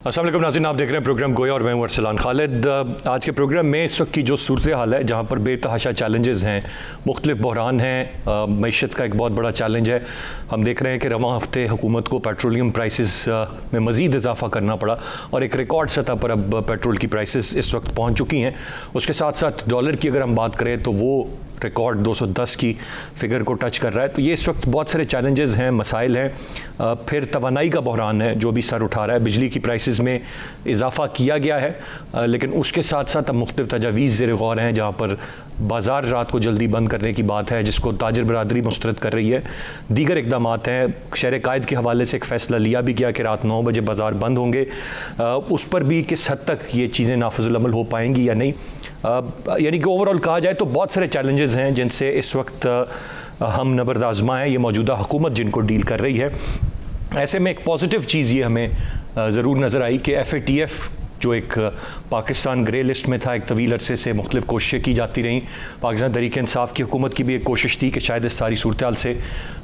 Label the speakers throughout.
Speaker 1: अस्सलाम वालेकुम नाज़रीन, आप देख रहे हैं प्रोग्राम गोया और मैं हूं अरसलान खालिद। आज के प्रोग्राम में इस वक्त की जो सूरत हाल है, जहां पर बेतहाशा चैलेंजेस हैं, मुख्तलिफ बहरान हैं, मईशत का एक बहुत बड़ा चैलेंज है। हम देख रहे हैं कि रवां हफ्ते हुकूमत को पेट्रोलियम प्राइसेस में मज़ीद इजाफा करना पड़ा और एक रिकॉर्ड सतह पर अब पेट्रोल की प्राइसेस इस वक्त पहुँच चुकी हैं। उसके साथ साथ डॉलर की अगर हम बात करें तो वो रिकॉर्ड 210 की फिगर को टच कर रहा है। तो ये इस वक्त बहुत सारे चैलेंजेस हैं, मसाइल हैं। फिर तवानाई का बहरान है जो भी सर उठा रहा है। बिजली की प्राइसेस में इजाफा किया गया है, लेकिन उसके साथ साथ अब मुख्तलिफ तजावीज़ ज़ेर गौर हैं, जहाँ पर बाज़ार रात को जल्दी बंद करने की बात है, जिसको ताजिर बरादरी मुस्तरद कर रही है। दीगर इकदाम हैं, शहर कायद के हवाले से एक फ़ैसला लिया भी गया कि रात 9 बजे बाज़ार बंद होंगे। उस पर भी किस हद तक ये चीज़ें नाफिजुल अमल हो पाएंगी या नहीं। यानी कि ओवरऑल कहा जाए तो बहुत सारे चैलेंजेस हैं जिनसे इस वक्त हम नबर्द आज़मा हैं, ये मौजूदा हुकूमत जिनको डील कर रही है। ऐसे में एक पॉजिटिव चीज़ ये हमें ज़रूर नज़र आई कि FATF जो एक पाकिस्तान ग्रे लिस्ट में था, एक तवील अरसे से मुख्तलिफ कोशिशें की जाती रहीं। पाकिस्तान तहरीक इंसाफ की हुकूमत की भी एक कोशिश थी कि शायद इस सारी सूरत हाल से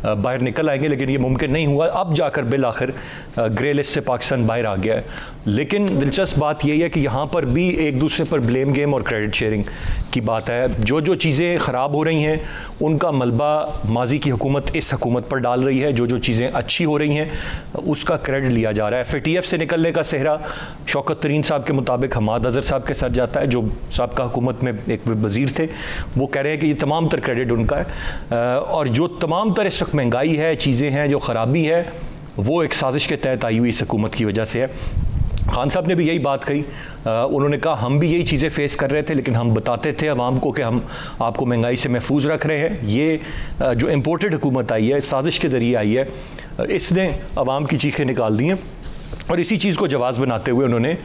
Speaker 1: बाहर निकल आएंगे, लेकिन ये मुमकिन नहीं हुआ। अब जाकर बिल आखिर ग्रे लिस्ट से पाकिस्तान बाहर आ गया है। लेकिन दिलचस्प बात यही है कि यहाँ पर भी एक दूसरे पर ब्लेम गेम और क्रेडिट शेयरिंग की बात है। जो जो चीज़ें ख़राब हो रही हैं उनका मलबा माजी की हुकूमत इस हुकूमत पर डाल रही है, जो जो चीज़ें अच्छी हो रही हैं उसका क्रेडिट लिया जा रहा है। FATF से निकलने का सेहरा शौकत तरीन साहब के मुताबिक हमाद अजहर साहब के साथ जाता है, जो साबिक़ा हुकूमत में एक वज़ीर थे। वो कह रहे हैं कि ये तमाम तर क्रेडिट उनका है, और जो तमाम तर इस वक्त महंगाई है, चीज़ें हैं, जो ख़राबी है, वो एक साजिश के तहत आई हुई इस हुकूमत की वजह से है। खान साहब ने भी यही बात कही। उन्होंने कहा हम भी यही चीज़ें फेस कर रहे थे, लेकिन हम बताते थे अवाम को कि हम आपको महंगाई से महफूज रख रहे हैं। ये जो इम्पोर्टेड हुकूमत आई है, साजिश के ज़रिए आई है, इसने अवाम की चीखें निकाल दी हैं, और इसी चीज़ को जवाज़ बनाते हुए उन्होंने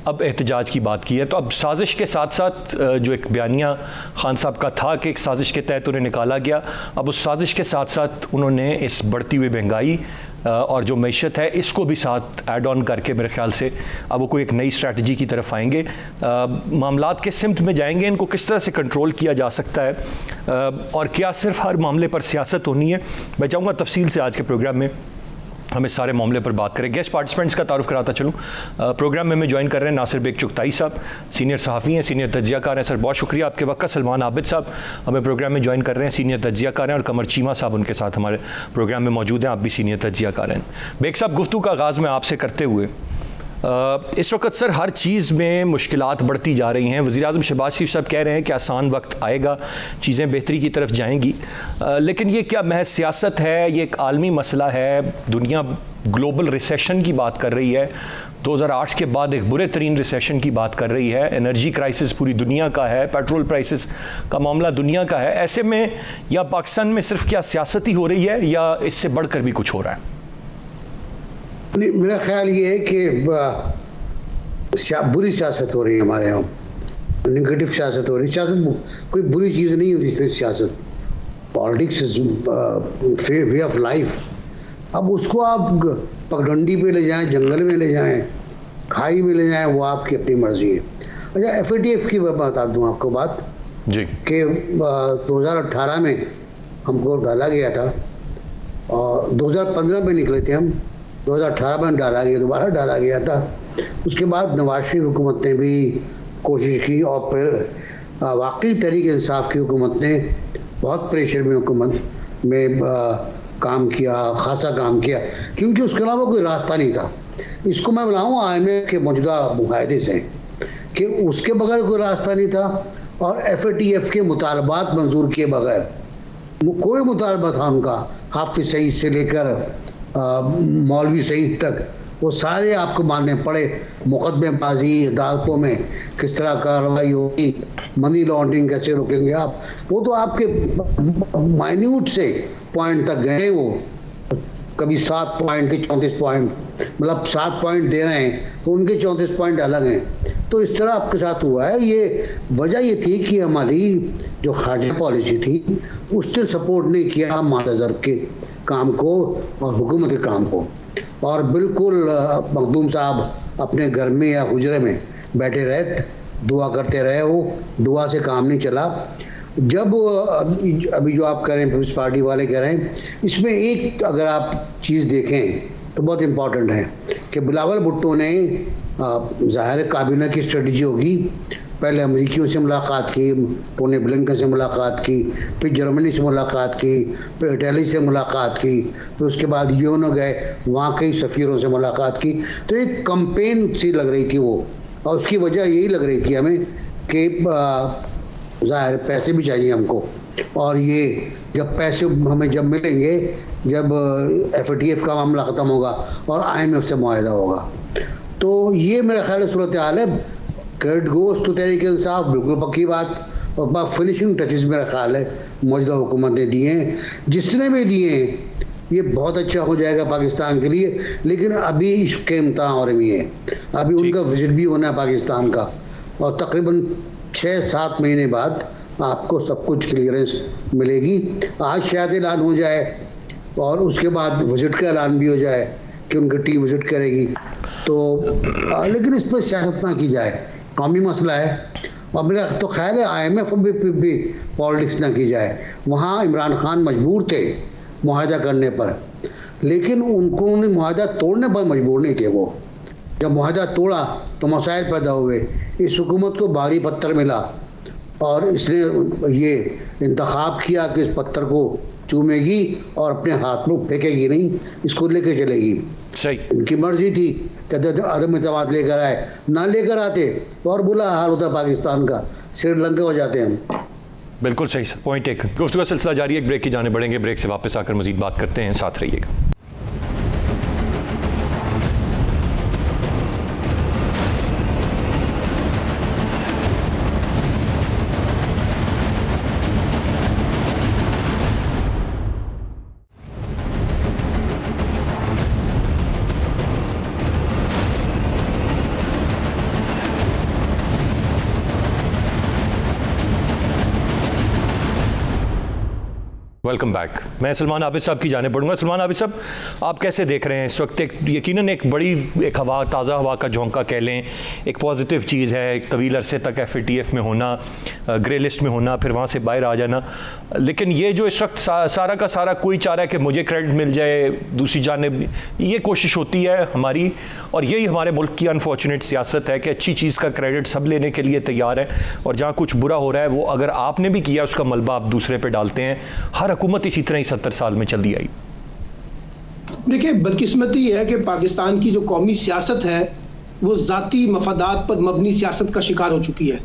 Speaker 1: अब एहतजाज की बात की है। तो अब साजिश के साथ साथ जो एक बयानिया खान साहब का था कि एक साजिश के तहत उन्हें निकाला गया, अब उस साजिश के साथ साथ उन्होंने इस बढ़ती हुई महंगाई और जो मैशत है इसको भी साथ ऐड ऑन करके मेरे ख्याल से अब वो कोई एक नई स्ट्रैटेजी की तरफ आएंगे, मामलात के सिमत में जाएंगे। इनको किस तरह से कंट्रोल किया जा सकता है, और क्या सिर्फ हर मामले पर सियासत होनी है। मैं चाहूँगा तफसील से आज के प्रोग्राम में हम इस सारे मामले पर बात करें। गेस्ट पार्टिसिपेंट्स का तारुफ कराता चलूँ। प्रोग्राम में हमें ज्वाइन कर रहे हैं नासिर बेग चुगताई साहब, सीनियर सहाफ़ी हैं, सीनियर तज्ज़ियाकार हैं। सर बहुत शुक्रिया आपके वक्त का। सलमान आबिद साहब हमें प्रोग्राम में ज्वाइन कर रहे हैं, सीनियर तज्ज़ियाकार हैं, और कमर चीमा साहब उनके साथ हमारे प्रोग्राम में मौजूद हैं, आप भी सीनियर तज्ज़ियाकार हैं। बेग साहब, गुफ्तगू का आगाज़ में आपसे करते हुए, इस वक्त सर हर चीज़ में मुश्किलात बढ़ती जा रही हैं। वज़ीर-ए-आज़म शहबाज शरीफ साहब कह रहे हैं कि आसान वक्त आएगा, चीज़ें बेहतरी की तरफ जाएंगी, लेकिन ये क्या महज सियासत है? ये एक आलमी मसला है। दुनिया ग्लोबल रिसेशन की बात कर रही है, 2008 के बाद एक बुरे तरीन रिसेशन की बात कर रही है। एनर्जी क्राइसिस पूरी दुनिया का है, पेट्रोल प्राइसेस का मामला दुनिया का है। ऐसे में या पाकिस्तान में सिर्फ क्या सियासत ही हो रही है, या इससे बढ़कर भी कुछ हो रहा है?
Speaker 2: मेरा ख्याल ये है कि बुरी सियासत हो रही है हमारे यहाँ, नेगेटिव सियासत हो रही है। सियासत कोई बुरी चीज़ नहीं होती। सियासत, politics is way of life. अब उसको आप पगडंडी पे ले जाएं, जंगल में ले जाएं, खाई में ले जाएं, वो आपकी अपनी मर्जी है। अच्छा, FATF की बता दूं आपको बात
Speaker 1: जी
Speaker 2: कि 2018 में हमको डाला गया था, और 2015 में निकले थे हम, 2018 में डाला गया, दोबारा डाला गया था। उसके बाद नवाज शरीफ हुकूमत ने भी कोशिश की, और फिर वाकई तहरीक इंसाफ की हुकूमत ने बहुत प्रेशर में हुकूमत में काम किया, खासा काम किया, क्योंकि उसके अलावा कोई रास्ता नहीं था। इसको मैं बनाऊँ IMF के मौजूदा मुआहदे से कि उसके बगैर कोई रास्ता नहीं था, और FATF के मुतालबात मंजूर किए बगैर कोई मुतालबा था उनका, हाफिज सईद से लेकर मौलवी सईद तक, वो सारे आपको मानने पड़े। मुकदमेबाजी अदालतों में किस तरह कार्रवाई होगी, मनी लॉन्ड्रिंग कैसे रोकेंगे आप, वो तो आपके माइन्यूट से पॉइंट तक गए। वो कभी 7 पॉइंट के 34 पॉइंट, मतलब 7 पॉइंट दे रहे हैं तो उनके 34 पॉइंट अलग हैं। तो इस तरह आपके साथ हुआ है। ये वजह ये थी कि हमारी जो खारजा पॉलिसी थी उसने सपोर्ट नहीं किया हमाद अजहर के काम को और हुकूमत के काम को, और बिल्कुल मखदूम साहब अपने घर में या हुजरे में बैठे रहे, दुआ करते रहे। वो दुआ से काम नहीं चला। जब अभी जो आप कह रहे हैं, पीपल्स पार्टी वाले कह रहे हैं, इसमें एक अगर आप चीज़ देखें तो बहुत इम्पॉर्टेंट है कि बिलावल भुट्टो ने ज़ाहिर काबीना की स्ट्रेटजी होगी, पहले अमेरिकियों से मुलाकात की, टोनी ब्लिंकन से मुलाकात की, फिर जर्मनी से मुलाकात की, फिर इटली से मुलाकात की, फिर उसके बाद यूएनओ गए, वहाँ कई सफ़ीरों से मुलाकात की। तो एक कैंपेन सी लग रही थी वो, और उसकी वजह यही लग रही थी हमें कि ज़ाहिर पैसे भी चाहिए हमको, और ये जब पैसे हमें जब मिलेंगे, जब FATF का मामला ख़त्म होगा और IMF से मुआहदा होगा, तो ये मेरा ख्याल सूरत हाल है। Credit goes to Tehreek Insaf, बिल्कुल पक्की बात, और फिनिशिंग टचेस मेरा ख्याल है मौजूदा हुकूमत ने दिए हैं, जिसने भी दिए हैं ये बहुत अच्छा हो जाएगा पाकिस्तान के लिए। लेकिन अभी इसके इम्तहान हो रही है, अभी उनका विजिट भी होना है पाकिस्तान का, और तकरीबन 6-7 महीने बाद आपको सब कुछ क्लियरेंस मिलेगी। आज शायद ऐलान हो जाए और उसके बाद विजिट का ऐलान भी हो जाए कि उनकी टीम विजिट करेगी, तो लेकिन इस पर सियासत ना की जाए, कौमी मसला है। और मेरा तो ख्याल है IMF भी पॉलिटिक्स ना की जाए। वहाँ इमरान खान मजबूर थे मुआहदा करने पर, लेकिन उनको मुआहदा तोड़ने पर मजबूर नहीं थे। वो जब मुआहदा तोड़ा तो मसाइल पैदा हुए, इस हुकूमत को भारी पत्थर मिला और इसने ये इंतखाब किया कि इस पत्थर को चूमेगी और अपने हाथ में फेंकेगी नहीं, इसको लेके चलेगी।
Speaker 1: सही,
Speaker 2: उनकी मर्जी थी, कहते अदम इत्तेमाद लेकर आए, ना लेकर आते तो और बुरा हाल होता पाकिस्तान का, श्रीलंका हो जाते हम।
Speaker 1: बिल्कुल सही सर, पॉइंट एक। गुफ्तगू का सिलसिला जारी है, एक ब्रेक की जाने बढ़ेंगे, ब्रेक से वापस आकर मजीद बात करते हैं, साथ रहिएगा। Welcome back. मैं सलमान आबिद साहब की जाने पड़ूंगा। सलमान आबिद साहब, आप कैसे देख रहे हैं इस वक्त? यकीनन एक बड़ी हवा, ताज़ा हवा का झोंका कह लें, एक पॉजिटिव चीज़ है, एक तवील अरसे तक FATF में होना, ग्रे लिस्ट में होना, फिर वहाँ से बाहर आ जाना। लेकिन ये जो इस वक्त सारा का सारा कोई चाह रहा है कि मुझे क्रेडिट मिल जाए, दूसरी जानिब ये कोशिश होती है हमारी, और यही हमारे मुल्क की अनफॉर्चुनेट सियासत है कि अच्छी चीज़ का क्रेडिट सब लेने के लिए तैयार है, और जहाँ कुछ बुरा हो रहा है वो अगर आपने भी किया उसका मलबा आप दूसरे पे डालते हैं। हर हुकूमत इसी तरह ही 70 साल में चल दी आई।
Speaker 3: देखिए, बदकिस्मती है कि पाकिस्तान की जो कौमी सियासत है वो ज़ाती मफादात पर मबनी सियासत का शिकार हो चुकी है।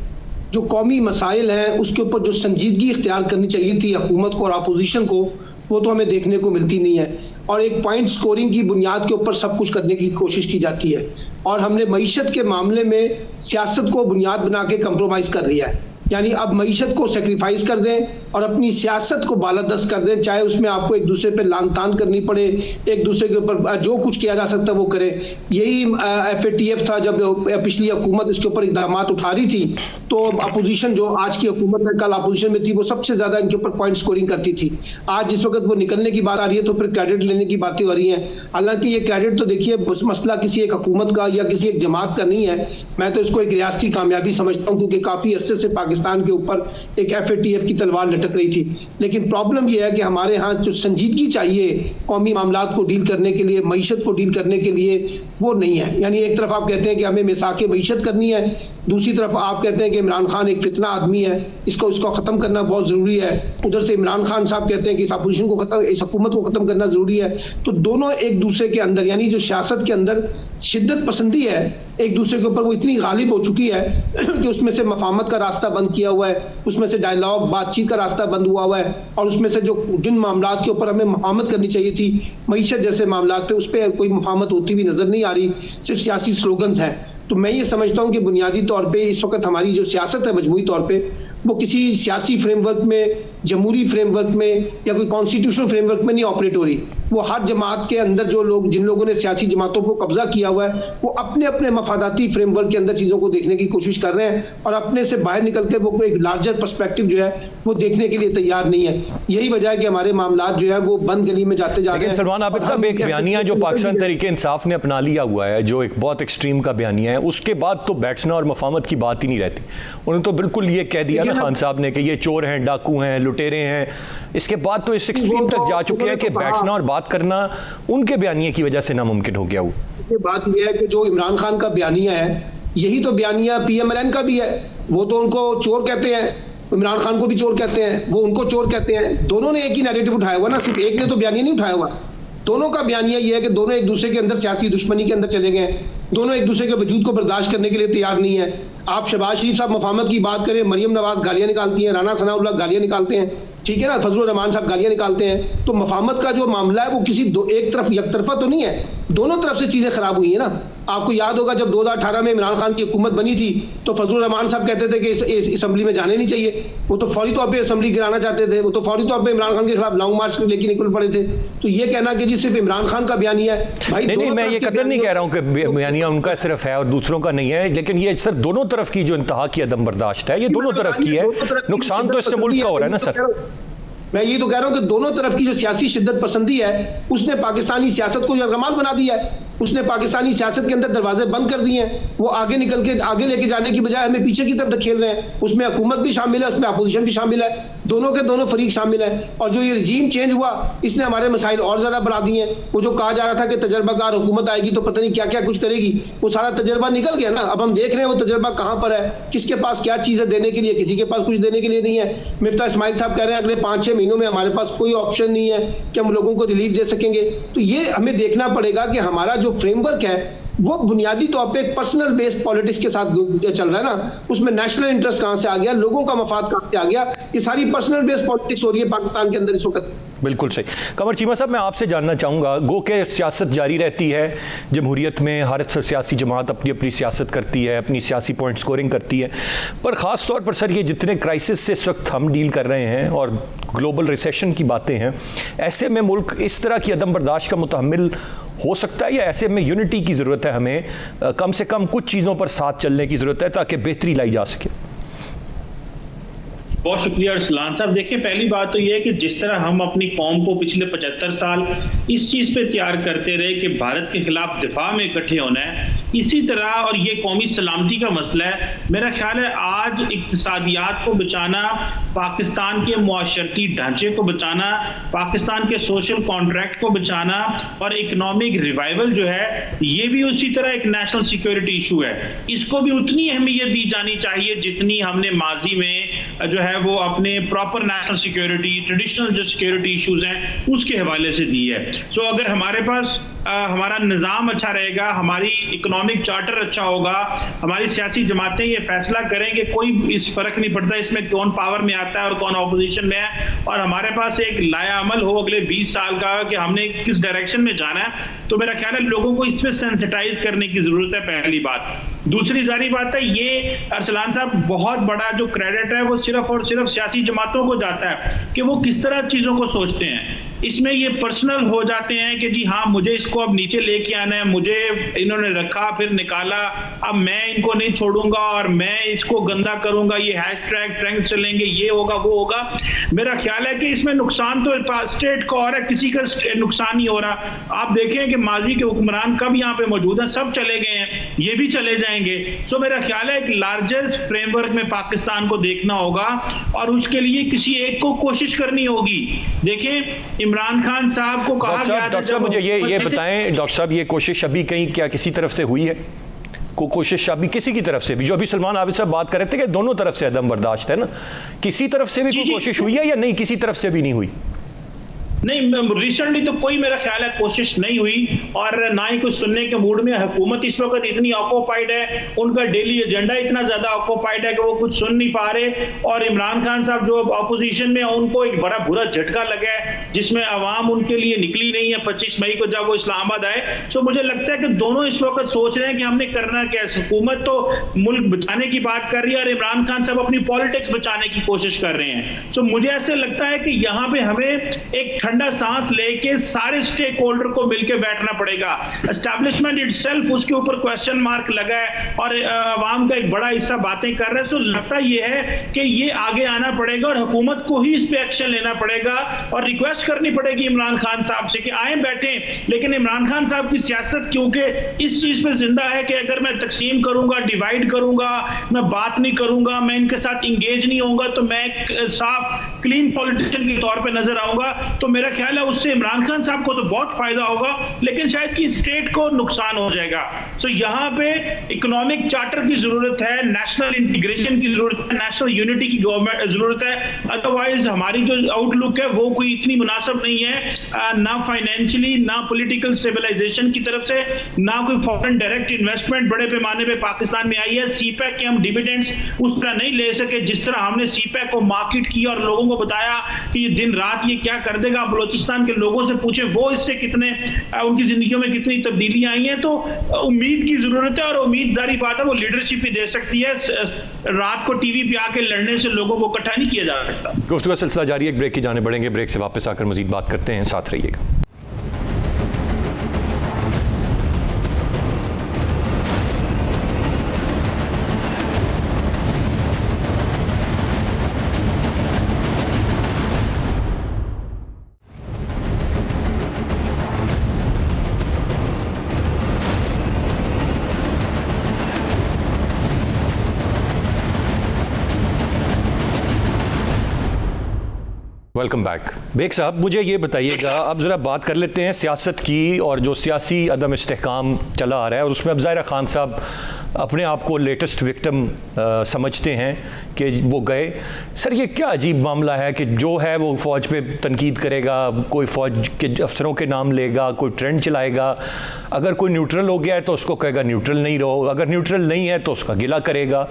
Speaker 3: जो कौमी मसाइल हैं उसके ऊपर जो संजीदगी इख्तियार करनी चाहिए थी हुकूमत को और अपोजिशन को, वो तो हमें देखने को मिलती नहीं है, और एक पॉइंट स्कोरिंग की बुनियाद के ऊपर सब कुछ करने की कोशिश की जाती है। और हमने मईशत के मामले में सियासत को बुनियाद बना के कंप्रोमाइज़ कर लिया है, यानी अब मईशत को सेक्रीफाइस कर दें और अपनी सियासत को बालादस्त कर दें, चाहे उसमें आपको एक दूसरे पे लान तान करनी पड़े, एक दूसरे के ऊपर जो कुछ किया जा सकता है वो करें। यही FATF था जब पिछली हुकूमत इसके ऊपर इकदाम उठा रही थी, तो अपोजिशन जो आज की हुकूमत है, कल अपोजिशन में थी, वो सबसे ज्यादा इनके ऊपर पॉइंट स्कोरिंग करती थी। आज जिस वक्त वो निकलने की बात आ रही है तो फिर क्रेडिट लेने की बातें हो रही हैं। हालांकि ये क्रेडिट तो देखिए मसला किसी एक हुकूमत का या किसी एक जमात का नहीं है, मैं तो इसको एक रियासती कामयाबी समझता हूँ, क्योंकि काफी अरसे से पाकिस्तान के ऊपर एक FATF की तलवार लटक रही थी। लेकिन प्रॉब्लम यह है कि हमारे यहाँ जो संजीदगी चाहिए कौमी मामलात को डील करने के लिए, मईशत को डील करने के लिए, वो नहीं है। यानी एक तरफ आप कहते हैं कि हमें मिसाके मईशत करनी है, दूसरी तरफ आप कहते हैं कि इमरान खान एक फितना आदमी है, इसको खत्म करना बहुत जरूरी है। उधर से इमरान खान साहब कहते हैं कि इस अपोजिशन को खत्म, इस हुकूमत को खत्म करना जरूरी है। तो दोनों एक दूसरे के अंदर, यानी जो सियासत के अंदर शिद्दत पसंदी है एक दूसरे के ऊपर, वो इतनी गालिब हो चुकी है कि उसमें से मफाहमत का रास्ता बंद किया हुआ है, उसमें से डायलॉग बातचीत का रास्ता बंद हुआ हुआ है, और उसमें से जो जिन मामलात के ऊपर हमें मफाहमत करनी चाहिए थी, मईशत जैसे मामलात पे, उस पर कोई मफाहमत होती भी नजर नहीं आ रही, सिर्फ सियासी स्लोगन्स हैं। तो मैं ये समझता हूँ कि बुनियादी तौर पे इस वक्त हमारी जो सियासत है मजमूई तौर पे, वो किसी सियासी फ्रेमवर्क में, जमहूरी फ्रेमवर्क में या कोई कॉन्स्टिट्यूशनल फ्रेमवर्क में नहीं ऑपरेट हो रही। वो हर जमात के अंदर जो लोग, जिन लोगों ने सियासी जमातों को कब्जा किया हुआ है, वो अपने अपने मफादाती फ्रेमवर्क के अंदर चीज़ों को देखने की कोशिश कर रहे हैं, और अपने से बाहर निकल के वो एक लार्जर पर्सपेक्टिव जो है वो देखने के लिए तैयार नहीं है। यही वजह है कि हमारे मामलात जो है वो बंद गली में जाते जा रहे हैं।
Speaker 1: सलमान आबिद साहब, एक बयानिया जो पाकिस्तान तहरीक इंसाफ ने अपना लिया हुआ है, जो एक बहुत एक्सट्रीम का बयानिया है, उसके बाद तो बैठना और मफाहमत की बात ही नहीं रहती। उन्होंने तो बिल्कुल ये कह दिया ना खान साहब ने कि ये चोर हैं, डाकू हैं, लुटेरे हैं। इसके बाद तो इस एक्सट्रीम तक जा चुके हैं कि बैठना और बात करना उनके बयानिए की वजह से नामुमकिन हो गया।
Speaker 3: देखिए बात यह है कि जो इमरान खान का बयानिया है, यही तो बयानिया PMLN का भी है। वो तो उनको चोर कहते हैं, इमरान खान को भी चोर कहते हैं, वो उनको चोर कहते हैं। दोनों ने एक ही नैरेटिव उठाया हुआ ना, सिर्फ एक ने तो बयानिया नहीं उठाया हुआ। दोनों का बयानिया ये है कि दोनों एक दूसरे के अंदर सियासी दुश्मनी के अंदर चले गए, दोनों एक दूसरे के वजूद को बर्दाश्त करने के लिए तैयार नहीं है। आप शहबाज शरीफ साहब मफाहमत की बात करें, मरियम नवाज गालियां निकालती हैं, राना सनाउल्लाह गालियां निकालते हैं, ठीक है ना, फजलुर रहमान साहब गालियां निकालते हैं। तो मफाहमत का जो मामला है वो किसी एक तरफ यकतरफा तो नहीं है, दोनों तरफ से चीजें खराब हुई है ना। आपको याद होगा जब 2018 में इमरान खान की हुकूमत बनी थी तो फजलुर रहमान साहब कहते थे कि इस असेंबली में जाने नहीं चाहिए, वो तो फौरी तौर पे असेंबली गिराना चाहते थे, वो तो फौरी तौर पे इमरान खान के खिलाफ लॉन्ग मार्च लेके निकल पड़े थे। तो ये कहना कि जी सिर्फ इमरान खान का बयानिया है, भाई
Speaker 1: नहीं, मैं ये कदर नहीं कह रहा हूं कि बयानिया उनका सिर्फ है और दूसरों का नहीं है, लेकिन ये सर दोनों तरफ की जो इंतहा की अदम बर्दाश्त है, ये दोनों तरफ की है। नुकसान तो इससे मुल्क का हो रहा है ना सर।
Speaker 3: मैं ये तो कह रहा हूं कि दोनों तरफ की जो सियासी शिद्दत पसंदी है उसने पाकिस्तानी सियासत को यरगमाल बना दिया है। उसने पाकिस्तानी सियासत के अंदर दरवाजे बंद कर दिए हैं। वो आगे निकल के आगे लेके जाने की बजाय हमें पीछे की तरफ धकेल रहे हैं। उसमें हुकूमत भी शामिल है, उसमें अपोजिशन भी शामिल है, दोनों के दोनों फरीक शामिल है। और जो ये रजीम चेंज हुआ इसने हमारे मसाइल और ज्यादा बढ़ा दिए हैं। वो जो कहा जा रहा था कि तजर्बाकार हुकूमत आएगी तो पता नहीं क्या क्या कुछ करेगी, वो सारा तजर्बा निकल गया ना। अब हम देख रहे हैं वो तजर्बा कहां पर है, किसके पास क्या चीजें देने के लिए, किसी के पास कुछ देने के लिए नहीं है। मिफ्ता इस्माइल साहब कह रहे हैं अगले 5-6 महीनों में हमारे पास कोई ऑप्शन नहीं है कि हम लोगों को रिलीफ दे सकेंगे। तो ये हमें देखना पड़ेगा कि हमारा जो फ्रेमवर्क है वो बुनियादी तौर पे एक पर्सनल बेस्ड पॉलिटिक्स के साथ चल रहा है ना। उसमें नेशनल इंटरेस्ट कहां से आ गया, लोगों का मफाद कहां से आ गया, ये सारी पर्सनल बेस्ड पॉलिटिक्स हो रही है पाकिस्तान के अंदर इस वक्त।
Speaker 1: बिल्कुल सही। कमर चीमा साहब, मैं आपसे जानना चाहूँगा, गो के सियासत जारी रहती है जमहूरियत में, हर सियासी जमात अपनी अपनी सियासत करती है, अपनी सियासी पॉइंट स्कोरिंग करती है, पर ख़ास तौर पर सर ये जितने क्राइसिस से इस वक्त हम डील कर रहे हैं और ग्लोबल रिसेशन की बातें हैं, ऐसे में मुल्क इस तरह की अदम बर्दाश्त का मुतहम्मिल हो सकता है या ऐसे में यूनिटी की ज़रूरत है, हमें कम से कम कुछ चीज़ों पर साथ चलने की ज़रूरत है ताकि बेहतरी लाई जा सके?
Speaker 4: बहुत शुक्रिया अरसलान साहब। देखिए, पहली बात तो यह है कि जिस तरह हम अपनी कौम को पिछले 75 साल इस चीज़ पे तैयार करते रहे कि भारत के खिलाफ दिफा में इकट्ठे होना है, इसी तरह, और ये कौमी सलामती का मसला है, मेरा ख्याल है आज इक्तिसादियात को बचाना, पाकिस्तान के मुआशरती ढांचे को बचाना, पाकिस्तान के सोशल कॉन्ट्रैक्ट को बचाना और इकनॉमिक रिवाइवल जो है, ये भी उसी तरह एक नेशनल सिक्योरिटी इशू है। इसको भी उतनी अहमियत दी जानी चाहिए जितनी हमने माजी में जो है वो अपने प्रॉपर नेशनल सिक्योरिटी, ट्रेडिशनल जो सिक्योरिटी इश्यूज हैं उसके हवाले से दी है। सो अगर हमारे पास हमारा निज़ाम अच्छा रहेगा, हमारी इकोनॉमिक चार्टर अच्छा होगा, हमारी सियासी जमातें ये फैसला करें कि कोई इस फर्क नहीं पड़ता इसमें कौन पावर में आता है और कौन ऑपोजिशन में है, और हमारे पास एक लाया अमल हो अगले 20 साल का कि हमने किस डायरेक्शन में जाना है, तो मेरा ख्याल है लोगों को इसमें सेंसिटाइज करने की जरूरत है, पहली बात। दूसरी जारी बात है, ये अरसलान साहब बहुत बड़ा जो क्रेडिट है वो सिर्फ और सिर्फ सियासी जमातों को जाता है कि वो किस तरह चीजों को सोचते हैं। इसमें ये पर्सनल हो जाते हैं कि जी हाँ, मुझे इसको अब नीचे लेके आना है, मुझे इन्होंने रखा फिर निकाला, अब मैं इनको नहीं छोड़ूंगा और मैं इसको गंदा करूंगा, ये हैशटैग ट्रेंड चलेंगे, ये होगा वो होगा। मेरा ख्याल है कि इसमें नुकसान तो स्टेट का और है, किसी का नुकसान नहीं हो रहा। आप देखें कि माजी के हुक्मरान कब यहाँ पे मौजूद हैं, सब चले गए हैं, ये भी चले जाएंगे। सो मेरा ख्याल है एक लार्जेस्ट फ्रेमवर्क में पाकिस्तान को देखना होगा और उसके लिए किसी एक को कोशिश करनी होगी। देखें, इमरान खान साहब को कहा गया था,
Speaker 1: डॉक्टर साहब मुझे ये बताएं, डॉक्टर साहब ये कोशिश अभी कहीं क्या किसी तरफ से हुई है? कोशिश अभी किसी की तरफ से भी, जो अभी सलमान आबिद साहब बात कर रहे थे कि दोनों तरफ से अदम बर्दाश्त है ना, किसी तरफ से भी कोई कोशिश हुई है या नहीं, किसी तरफ से भी नहीं हुई?
Speaker 4: नहीं, रिसेंटली तो कोई मेरा ख्याल है कोशिश नहीं हुई और ना ही कुछ सुनने के मूड में। हुकूमत इस वक्त इतनी ऑक्यूपाइड है, उनका डेली एजेंडा इतना ज्यादा ऑक्यूपाइड है कि वो कुछ सुन नहीं पा रहे। और इमरान खान साहब जो ऑपोजिशन में, उनको एक बड़ा बुरा झटका लगा है जिसमें अवाम उनके लिए निकली नहीं है 25 मई को जब वो इस्लामाबाद आए। सो मुझे लगता है कि दोनों इस वक्त सोच रहे हैं कि हमने करना क्या है। हुकूमत तो मुल्क बचाने की बात कर रही है और इमरान खान साहब अपनी पॉलिटिक्स बचाने की कोशिश कर रहे हैं। सो मुझे ऐसे लगता है कि यहाँ पे हमें एक ठंडा सांस लेके सारे स्टेक होल्डर को मिलकर बैठना पड़ेगा। एस्टैब्लिशमेंट इटसेल्फ उसके ऊपर क्वेश्चन मार्क लगा है और अवाम का एक बड़ा हिस्सा बातें कर रहा है। सो लगता यह है कि ये आगे आना पड़ेगा और हुकूमत को ही इस पे एक्शन लेना पड़ेगा और रिक्वेस्ट करनी पड़ेगी इमरान खान साहब से कि आए बैठे। लेकिन इमरान खान साहब की सियासत क्योंकि इस चीज पे जिंदा है कि अगर मैं तकसीम करूंगा, डिवाइड करूंगा, मैं बात नहीं करूंगा, मैं इनके साथ इंगेज नहीं होऊंगा, तो मैं साफ क्लीन पॉलिटिशियन के तौर पे नजर आऊंगा, तो मेरा ख्याल है उससे इमरान खान साहब को तो बहुत फायदा होगा, लेकिन शायद कि स्टेट को नुकसान हो जाएगा। सो यहाँ पे इकोनॉमिक चार्टर की जरूरत है, नेशनल इंटीग्रेशन की जरूरत है, नेशनल यूनिटी की गवर्नमेंट जरूरत है। अदरवाइज हमारी जो आउटलुक है वो कोई इतनी मुनासिब नहीं है, ना फाइनेंशियली, ना पॉलिटिकल स्टेबलाइजेशन की तरफ से, ना कोई फॉरेन डायरेक्ट इन्वेस्टमेंट बड़े पैमाने पे पाकिस्तान में आई है। सीपैक के हम डिविडेंड्स उस तरह नहीं ले सके जिस तरह हमने सीपैक को मार्केट किया और लोगों को बताया कि ये दिन रात ये क्या कर देगा। बलूचिस्तान के लोगों से पूछे वो इससे कितने उनकी जिंदगियों में कितनी तब्दीलियां आई हैं। तो उम्मीद की जरूरत है, और उम्मीद जारी बात है वो लीडरशिप ही दे सकती है। रात को टीवी पे आके लड़ने से लोगों को इकट्ठा नहीं किया जा सकता।
Speaker 1: गुफ्तगू का सिलसिला जारी, एक ब्रेक की जाने बढ़ेंगे, ब्रेक से वापस आकर मजीद बात करते हैं, साथ रहिएगा। Welcome back. बेग साहब, मुझे ये बताइएगा, अब ज़रा बात कर लेते हैं सियासत की और जो सियासी अदम इस्तेहकाम चला आ रहा है, और उसमें अब ज़ाहिर खान साहब अपने आप को लेटेस्ट विक्टिम समझते हैं कि वो गए। सर, ये क्या अजीब मामला है कि जो है वो फ़ौज पे तनकीद करेगा, कोई फ़ौज के अफसरों के नाम लेगा, कोई ट्रेंड चलाएगा, अगर कोई न्यूट्रल हो गया है तो उसको कहेगा न्यूट्रल नहीं रहो, अगर न्यूट्रल नहीं है तो उसका गिला करेगा।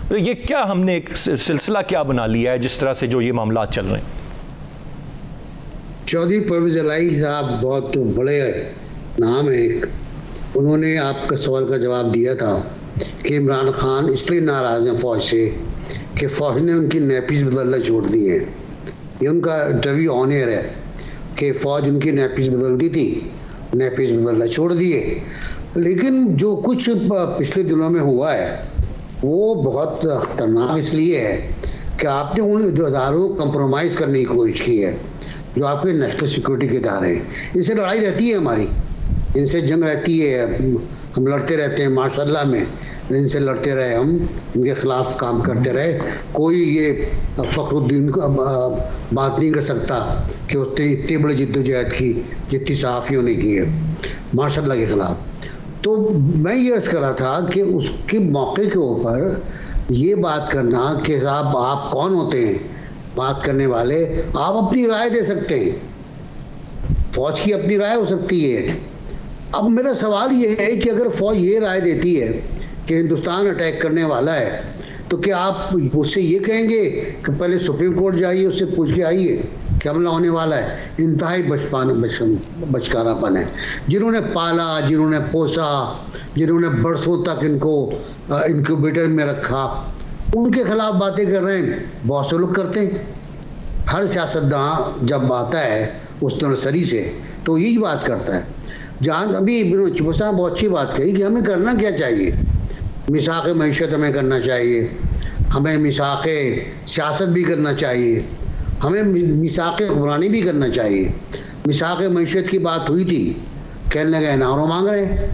Speaker 1: तो ये क्या हमने एक सिलसिला क्या बना लिया है जिस तरह से जो ये मामला चल रहे हैं?
Speaker 2: चौधरी परवेज़ इलाही साहब बहुत बड़े नाम है, उन्होंने आपका सवाल का जवाब दिया था कि इमरान खान इसलिए नाराज़ हैं फ़ौज से कि फ़ौज ने उनकी नैपीज़ बदलना छोड़ दी हैं। ये उनका इंटरव्यू ऑन एयर है कि फ़ौज उनकी नैपीज़ बदलती थी, नैपीज़ बदलना छोड़ दिए। लेकिन जो कुछ पिछले दिनों में हुआ है वो बहुत ख़तरनाक इसलिए है कि आपने उन इदारों को कंप्रोमाइज़ करने की कोशिश की है जो आपके नेशनल सिक्योरिटी के इदारे हैं। इनसे लड़ाई रहती है हमारी, इनसे जंग रहती है, हम लड़ते रहते हैं माशाल्लाह में, इनसे लड़ते रहे, हम इनके ख़िलाफ़ काम करते रहे। कोई ये फ़खरुद्दीन को बात नहीं कर सकता कि उसने इतनी बड़ी जिद्दोजहद की जितनी सहाफ़ियों ने की है माशाल्लाह के ख़िलाफ़। तो मैं ये अर्ज़ कर रहा था कि उसके मौके के ऊपर ये बात करना कि साहब आप कौन होते हैं बात करने वाले, आप अपनी राय दे सकते हैं, फ़ौज की अपनी राय हो सकती है। अब मेरा सवाल ये है कि अगर फ़ौज ये राय देती है कि हिंदुस्तान अटैक करने वाला है, तो क्या आप उससे ये कहेंगे कि पहले सुप्रीम कोर्ट जाइए, उससे पूछ के आइए कि हमला होने वाला है? इंतहाई बचकानापन है। जिन्होंने पाला, जिन्होंने पोसा, जिन्होंने बरसों तक इनको इनक्यूबेटर में रखा, उनके खिलाफ बातें कर रहे हैं। बहुत से लोग करते हैं, हर सियासतदान जब आता है उस नर्सरी से तो यही बात करता है। जहाँ अभी चिपसा बहुत अच्छी बात कही कि हमें करना क्या चाहिए, मिसाक़ मईशत हमें करना चाहिए, हमें मिसाक़ सियासत भी करना चाहिए, हमें मिसाक़ हुक्मरानी भी करना चाहिए। मिसाक़ मईशत की बात हुई थी, कहने लगे नारों मांग रहे हैं।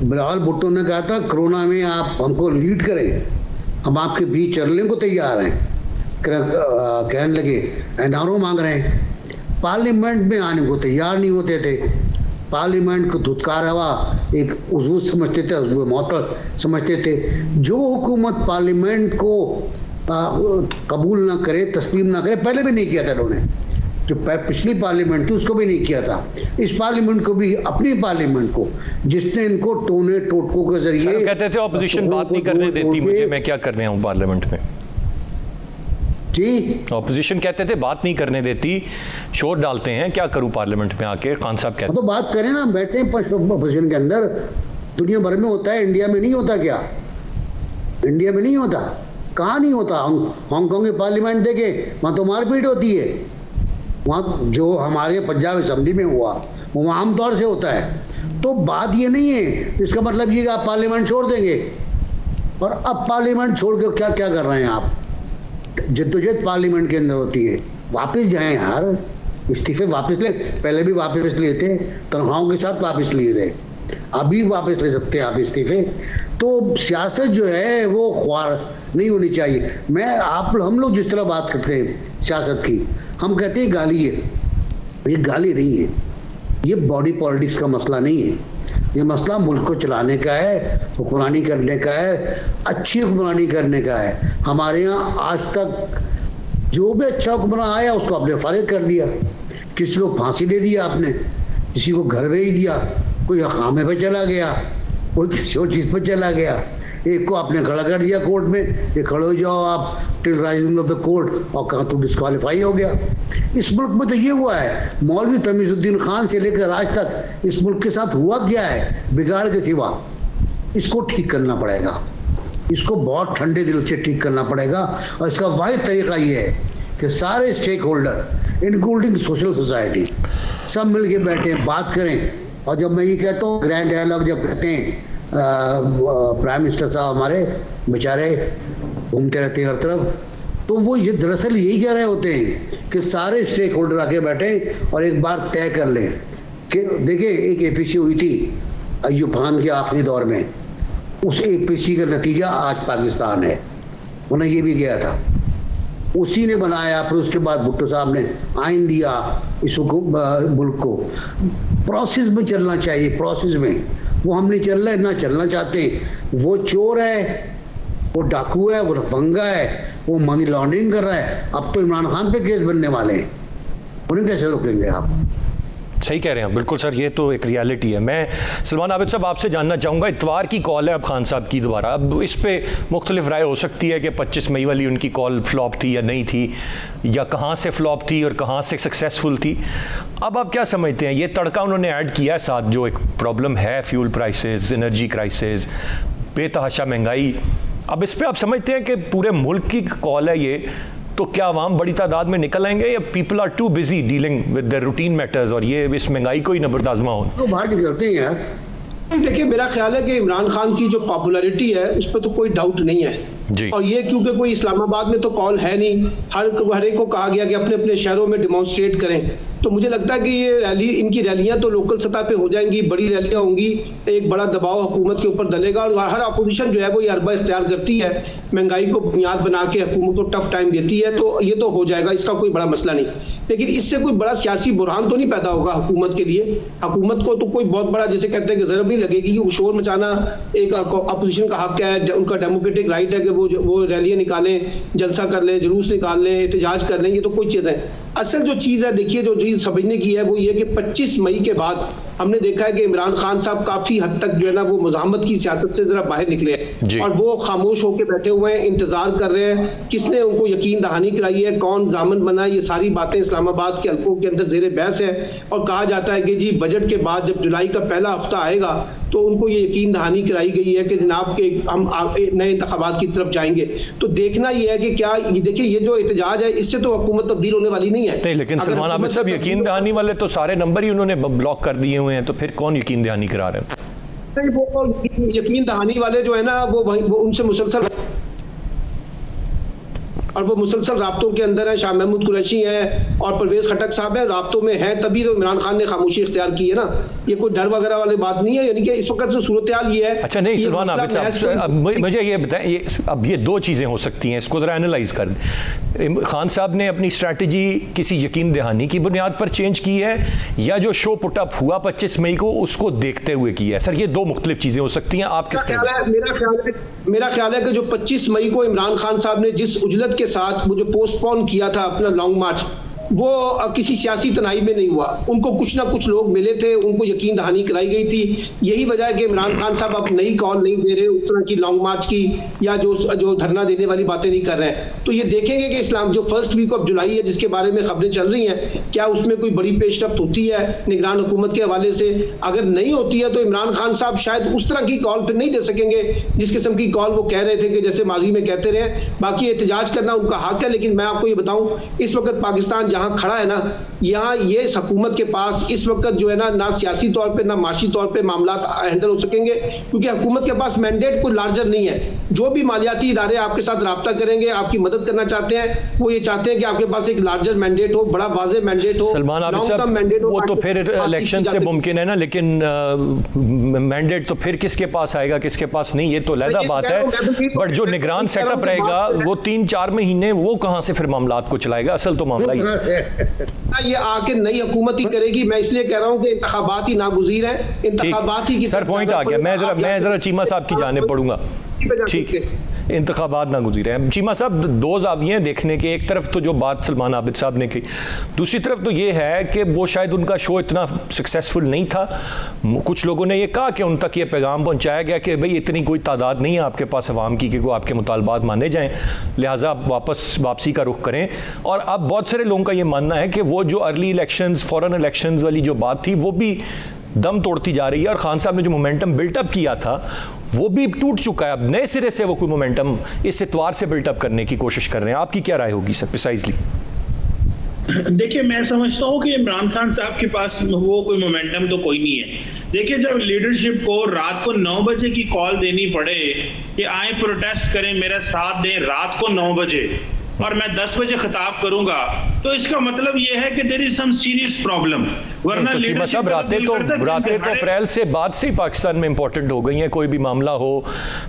Speaker 2: बिलावल भुट्टो ने कहा था कोरोना में आप हमको लीड करें, हम आपके बीच चलने को तैयार हैं, कहने लगे एनआरओ मांग रहे हैं। पार्लियामेंट में आने को तैयार नहीं होते थे, पार्लियामेंट को धुतकार हवा एक उज़ू समझते थे, उज़ू मौत समझते थे। जो हुकूमत पार्लियामेंट को कबूल ना करे, तस्लीम ना करे, पहले भी नहीं किया था इन्होंने, जो पिछली पार्लियामेंट थी उसको भी नहीं किया था, इस पार्लियामेंट को भी, अपनी पार्लियामेंट को, जिसने इनको टोने टोटकों के जरिए
Speaker 1: कहते थे ऑपोजिशन बात नहीं करने देती मुझे, मैं क्या कर रहा हूँ पार्लियामेंट में।
Speaker 2: जी,
Speaker 1: ऑपोजिशन कहते थे बात नहीं करने देती, शोर डालते हैं, क्या करूं पार्लियामेंट में आके? खान साहब कहते
Speaker 2: तो बात करें ना, बैठे ऑपोजिशन के अंदर, दुनिया भर में होता है, इंडिया में नहीं होता क्या? इंडिया में नहीं होता, कहाँ नहीं होता? हांगकांग की पार्लियामेंट देखे, वहाँ तो मारपीट होती है। वहाँ जो हमारे पंजाब असेंबली में हुआ वो आमतौर से होता है। तो बात ये नहीं है, इसका मतलब ये आप पार्लियामेंट छोड़ देंगे। और अब पार्लियामेंट छोड़ के क्या क्या कर रहे हैं आप? जद्दोजहद पार्लियामेंट के अंदर होती है, वापस जाएं यार, इस्तीफे वापस ले, पहले भी वापस लिए थे, तनख्वाहों के साथ वापस लिए थे, अभी वापस ले सकते हैं आप इस्तीफे। तो सियासत जो है वो ख्वार नहीं होनी चाहिए। हम लोग जिस तरह बात करते हैं सियासत की, हम कहते हैं गाली है, ये गाली नहीं है, ये बॉडी पॉलिटिक्स का मसला नहीं है। ये मसला मुल्क को चलाने का है, हुक्मरानी करने का है, अच्छी हुक्मरानी करने का है। हमारे यहाँ आज तक जो भी अच्छा हुक्मरान आया उसको आपने फारिग कर दिया, किसी को फांसी दे दिया आपने, किसी को घर भेज दिया, कोई हकामे पे चला गया, कोई किसी और चीज़ पर चला गया, एक को आपने खड़ा कर दिया कोर्ट में, ये खड़े हो जाओ आप till rising of the court, और कहा तो डिस्क्वालीफाई हो गया। इस मुल्क में तो ये हुआ है, मौलवी तमीजुद्दीन खान से लेकर आज तक इस मुल्क के साथ हुआ क्या है बिगाड़ के सिवा। इसको ठीक करना पड़ेगा, इसको बहुत ठंडे दिल से ठीक करना पड़ेगा। और इसका वाहिद तरीका ये है कि सारे stakeholder including social society सब मिल के बैठे बात करें। और जब मैं ये कहता हूँ ग्रैंड डायलॉग जब कहते हैं, प्राइम मिनिस्टर साहब हमारे बेचारे घूमते रहते हैं हर तरफ, तो वो ये दरअसल यही कह रहे होते हैं कि सारे स्टेक होल्डर आके बैठे और एक बार तय कर लें कि देखिए एक एपीसी हुई थी अय्यूब खान के आखिरी दौर में, उस एपीसी का नतीजा आज पाकिस्तान है। उन्हें ये भी गया था, उसी ने बनाया, फिर उसके बाद भुट्टो साहब ने आइन दिया इस मुल्क को। प्रोसेस में चलना चाहिए, प्रोसेस में। वो हम नहीं चल रहे, ना चलना चाहते। वो चोर है, वो डाकू है, वो रफंगा है, वो मनी लॉन्ड्रिंग कर रहा है। अब तो इमरान खान पे केस बनने वाले हैं, उन्हें कैसे रोकेंगे आप?
Speaker 1: सही कह रहे हैं बिल्कुल सर, ये तो एक रियलिटी है। मैं सलमान आबिद साहब आपसे जानना चाहूँगा, इतवार की कॉल है अब खान साहब की दोबारा, अब इस पे मुख्तलिफ राय हो सकती है कि 25 मई वाली उनकी कॉल फ्लॉप थी या नहीं थी, या कहाँ से फ्लॉप थी और कहाँ से सक्सेसफुल थी। अब आप क्या समझते हैं, ये तड़का उन्होंने ऐड किया है साथ, जो एक प्रॉब्लम है फ्यूल प्राइसेस, एनर्जी क्राइसिस, बेतहाशा महंगाई, अब इस पर आप समझते हैं कि पूरे मुल्क की कॉल है ये, तो क्या आवाम बड़ी तादाद में निकल आएंगे या people are too busy dealing with their routine matters और ये इस महंगाई को ही न बर्दाश्त हो?
Speaker 2: तो बाहर निकलते हैं यार।
Speaker 3: देखिए मेरा ख्याल है कि इमरान खान की जो पॉपुलैरिटी है उस पर तो कोई डाउट नहीं है
Speaker 1: जी।
Speaker 3: और ये क्योंकि कोई इस्लामाबाद में तो कॉल है नहीं, हर एक को कहा गया कि अपने अपने शहरों में डिमॉन्स्ट्रेट करें। तो मुझे लगता है कि ये रैली, इनकी रैलियां तो लोकल सतह पे हो जाएंगी, बड़ी रैलियां होंगी, एक बड़ा दबाव हुकूमत के ऊपर डलेगा और हर अपोजिशन जो है वो ये अरबा इख्तियार करती है, महंगाई को बुनियाद बना के हुकूमत को टफ टाइम देती है, तो ये तो हो जाएगा, इसका कोई बड़ा मसला नहीं। लेकिन इससे कोई बड़ा सियासी बुरहान तो नहीं पैदा होगा हुकूमत के लिए। हुकूमत को तो कोई बहुत बड़ा, जैसे कहते हैं कि ज़रूरत नहीं लगेगी कि शोर मचाना एक अपोजिशन का हक है, उनका डेमोक्रेटिक राइट है कि वो रैलियां निकालें, जलसा कर लें, जुलूस निकाल लें, एहतजाज कर लें, ये तो कोई चीज़ है। असल जो चीज़ है, देखिए जो चीज़ समझने की है वो ये कि 25 मई के बाद हमने देखा है कि इमरान खान साहब काफी हद तक जो है ना वो मुज़ाहमत की सियासत से जरा बाहर निकले हैं और वो खामोश होकर बैठे हुए हैं, इंतजार कर रहे हैं किसने उनको यकीन दहानी कराई है, कौन जामन बना, ये सारी बातें इस्लामाबाद के हल्कों के अंदर जेर बहस है। और कहा जाता है कि जी बजट के बाद जब जुलाई का पहला हफ्ता आएगा तो उनको ये यकीन दहानी कराई गई है कि जनाब के हम नए इंतखाबात की तरफ जाएंगे। तो देखना ये है कि क्या ये देखिए ये जो एहतजाज है इससे तो हुकूमत तब्दील होने वाली नहीं है।
Speaker 1: नहीं, लेकिन सलमान आबिद साहब यकीन दहानी वाले तो सारे नंबर ही उन्होंने ब्लॉक कर दिए हुए हैं, तो फिर कौन यकीन दहानी करा रहे हैं?
Speaker 3: नहीं, वो यकीन दहानी वाले जो है ना वो उनसे मुसलसल और वो मुसलसल राब्तों के अंदर है। शाह महमूद कुरैशी है और परवेज खटक साहब है, राब्तों में है, तभी तो इमरान खान ने खामोशी इख्तियार की है ना। ये कोई डर वगैरह वाली बात नहीं है, यानी कि इस वक्त जो सूरत हाल ये है।
Speaker 1: अच्छा नहीं सलमान आबिद साहब, मुझे ये बताएं, अब ये दो चीज़ें हो सकती हैं, इसको ज़रा एनालाइज कर। खान साहब ने अपनी स्ट्रैटेजी किसी यकीन दहानी की बुनियाद पर चेंज की है या जो शो पुटअप हुआ 25 मई को उसको देखते हुए की है? सर ये दो मुख्तलिफ चीज़ें हो सकती हैं, आप किस
Speaker 3: मेरा ख्याल है कि जो 25 मई को इमरान खान साहब ने जिस उजलत के साथ वो जो पोस्टपोन किया था अपना लॉन्ग मार्च, वो किसी सियासी तनाई में नहीं हुआ। उनको कुछ ना कुछ लोग मिले थे, उनको यकीन दहानी कराई गई थी। यही वजह है कि इमरान खान साहब अब नई कॉल नहीं दे रहे उस तरह की लॉन्ग मार्च की या जो धरना देने वाली बातें नहीं कर रहे हैं। तो ये देखेंगे कि इस्लाम जो फर्स्ट वीक ऑफ जुलाई है जिसके बारे में खबरें चल रही हैं, क्या उसमें कोई बड़ी पेशरफ्त होती है निगरान हुकूमत के हवाले से? अगर नहीं होती है तो इमरान खान साहब शायद उस तरह की कॉल फिर नहीं दे सकेंगे जिस किस्म की कॉल वो कह रहे थे कि जैसे माजी में कहते रहे। बाकी एहतजाज करना उनका हक है, लेकिन मैं आपको ये बताऊं इस वक्त पाकिस्तान जहां खड़ा है ना, यहाँ ये इस हुकूमत के पास इस वक्त जो है ना सियासी तौर पे ना माशी तौर पे मामला हैंडल हो सकेंगे, क्योंकि हुकूमत के पास मैंडेट कोई लार्जर नहीं है। जो भी मालियाती इदारे आपके साथ राब्ता करेंगे, आपकी मदद करना चाहते हैं, वो ये चाहते हैं कि आपके पास एक लार्जर मैंडेट हो, बड़ा वाज़े मैंडेट हो,
Speaker 1: सलमान आबिद साहब, वो तो फिर इलेक्शन से मुमकिन है ना, लेकिन मैंडेट तो फिर किसके पास आएगा, किसके पास नहीं, ये तो अलग बात है। बट जो निगरान सेटअप रहेगा वो 3-4 महीने वो कहां से फिर मामलात को चलाएगा? असल तो मामला ही
Speaker 3: ये आके नई हुकूमत ही करेगी। मैं इसलिए कह रहा हूं कि इंतखाबात ही नागुज़ीर है, इंतखाबात ही की
Speaker 1: सर पॉइंट आ गया। मैं जरा चीमा साहब की जानिब पढ़ूंगा। ठीक है, इंतखाबात ना गुजरे हैं। चीमा साहब, दो ज़ाविये हैं देखने के। एक तरफ तो जो बात सलमान आबिद साहब ने की, दूसरी तरफ तो ये है कि वो शायद उनका शो इतना सक्सेसफुल नहीं था। कुछ लोगों ने ये कहा कि उन तक ये पैगाम पहुंचाया गया कि भाई इतनी कोई तादाद नहीं है आपके पास अवाम की कि कोई आपके मुतालबात माने जाएं, लिहाजा आप वापसी का रुख करें। और अब बहुत सारे लोगों का ये मानना है कि वो जो अर्ली इलेक्शंस, फॉरेन इलेक्शंस वाली जो बात थी वो भी दम तोड़ती जा रही है, और खान साहब ने जो मोमेंटम बिल्टअप किया था वो भी टूट चुका है। अब नए सिरे से वो कोई मोमेंटम इस एतवार से बिल्टअप करने की कोशिश कर रहे हैं। आपकी क्या राय होगी सर प्रिसाइजली?
Speaker 4: देखिए, मैं समझता हूँ कि इमरान खान साहब के पास वो कोई मोमेंटम तो कोई नहीं है। देखिए, जब लीडरशिप को रात को 9 बजे की कॉल देनी पड़े कि आए प्रोटेस्ट करें, मेरा साथ दें रात को 9 बजे, और मैं 10 बजे खिताब करूंगा, तो इसका मतलब यह है कि there is some serious problem. वरना
Speaker 1: तो चीमा साहब, रातें तो अप्रैल से बाद से ही पाकिस्तान में इंपॉर्टेंट हो गई हैं। कोई भी मामला हो,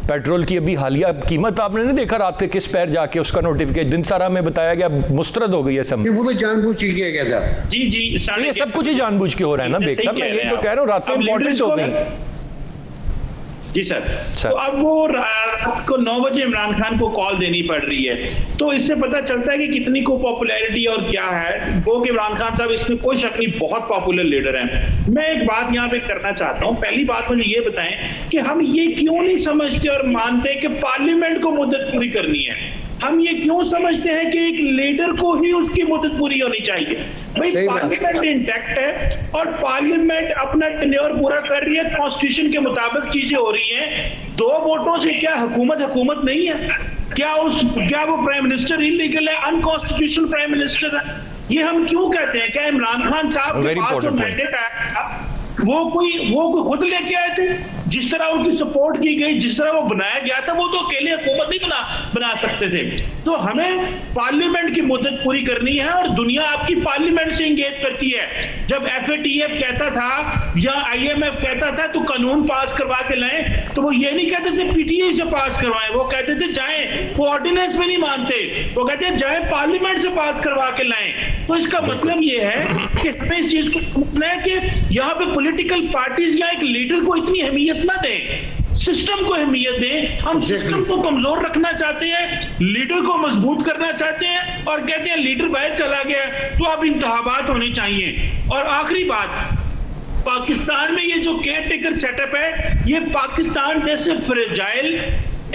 Speaker 1: पेट्रोल की अभी हालिया कीमत आपने नहीं देखा रात के किस पैर जाके उसका नोटिफिकेशन दिन सारा में बताया गया, मुस्तरद हो गई है सब।
Speaker 2: वो तो जानबूझ के किया गया था।
Speaker 4: जी,
Speaker 1: ये सब कुछ ही जानबूझ के हो रहा है ना बेग साहब, मैं यही तो कह रहा हूँ, रातें इंपॉर्टेंट हो गई।
Speaker 4: जी सर। तो अब वो रात को 9 बजे इमरान खान को कॉल देनी पड़ रही है, तो इससे पता चलता है कि कितनी को पॉपुलैरिटी और क्या है वो, कि इमरान खान साहब इसमें कोई शक नहीं बहुत पॉपुलर लीडर हैं। मैं एक बात यहाँ पे करना चाहता हूँ। पहली बात मुझे ये बताएं कि हम ये क्यों नहीं समझते और मानते कि पार्लियामेंट को मुद्दत पूरी करनी है। हम ये क्यों समझते हैं कि एक लीडर को ही उसकी मुद्दत पूरी होनी चाहिए? भाई, पार्लियामेंट इंटैक्ट है और पार्लियामेंट अपना टेन्योर पूरा कर रही है, कॉन्स्टिट्यूशन के मुताबिक चीजें हो रही हैं। 2 वोटों से क्या हुकूमत नहीं है? क्या वो प्राइम मिनिस्टर इलीगल है, अनकॉन्स्टिट्यूशनल प्राइम मिनिस्टर है? ये हम क्यों कहते हैं? क्या इमरान खान साहब के पास जो मैंडेट आया वो कोई खुद लेके आए थे? जिस तरह उनकी सपोर्ट की गई, जिस तरह वो बनाया गया था, वो तो अकेले हुकूमत नहीं बना सकते थे। तो हमें पार्लियामेंट की मुद्दत पूरी करनी है, और दुनिया आपकी पार्लियामेंट से इंगेज करती है। जब FATF कहता था या IMF कहता था तो कानून पास करवा के लाएं, तो वो ये नहीं कहते थे PTI से पास करवाएं, वो कहते थे जाएं। वो ऑर्डिनेंस में नहीं मानते, वो कहते हैं जाएं पार्लियामेंट से पास करवा के लाएं। तो इसका मतलब ये है कि हमें इस चीज को समझना है कि यहाँ पे पॉलिटिकल पार्टीज या एक लीडर को इतनी अहमियत ना दें, सिस्टम को अहमियत दें। हम सिस्टम को कमजोर रखना चाहते हैं, लीडर को मजबूत करना चाहते हैं, और कहते हैं लीडर बाहर चला गया तो अब इंतखाबात होने चाहिए। और आखिरी बात, पाकिस्तान में ये जो केयर टेकर सेटअप है, ये पाकिस्तान जैसे फ्रेजाइल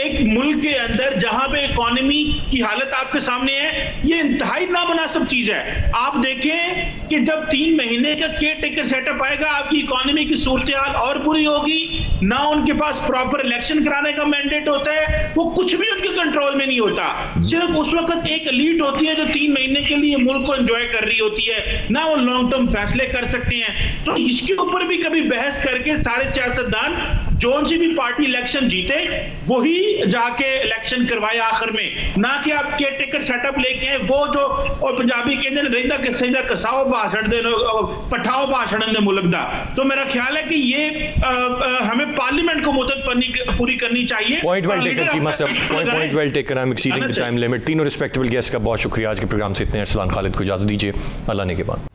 Speaker 4: एक मुल्क के अंदर जहां पे इकोनॉमी की हालत आपके सामने है, ये इंतहाई नामुनासिब चीज है। आप देखें कि जब 3 महीने का केयर टेकर सेटअप आएगा, आपकी इकोनॉमी की सूरत हाल और बुरी होगी। ना उनके पास प्रॉपर इलेक्शन कराने का मैंडेट होता है, वो कुछ भी उनके कंट्रोल में नहीं होता। सिर्फ उस वक्त एक एलीट होती है जो 3 महीने के लिए मुल्क को एंजॉय कर रही होती है, ना वो लॉन्ग टर्म फैसले कर सकते हैं। तो इसके ऊपर भी कभी बहस करके सारे सियासतदान जोन सी भी पार्टी इलेक्शन जीते वही जाके इलेक्शन करवाए आखिर में, ना कि आप केयर टेकर सेटअप लेके आए। वो जो और पंजाबी कहते हैं रहता कि सही कसाओ भाषण दे पठाओ भाषण दे मुल्क दा। तो मेरा ख्याल है कि ये हमें पार्लियामेंट को मुद्दत पूरी करनी चाहिए।
Speaker 1: पॉइंट वेल टेकन चीमा साहब, point well taken. I am exceeding the time limit. तीनों रिस्पेक्टेबल गेस्ट का बहुत शुक्रिया। आज के प्रोग्राम से इतने। अरसलान खालिद को इजाजत दीजिए, अल्लाह ने के बाद।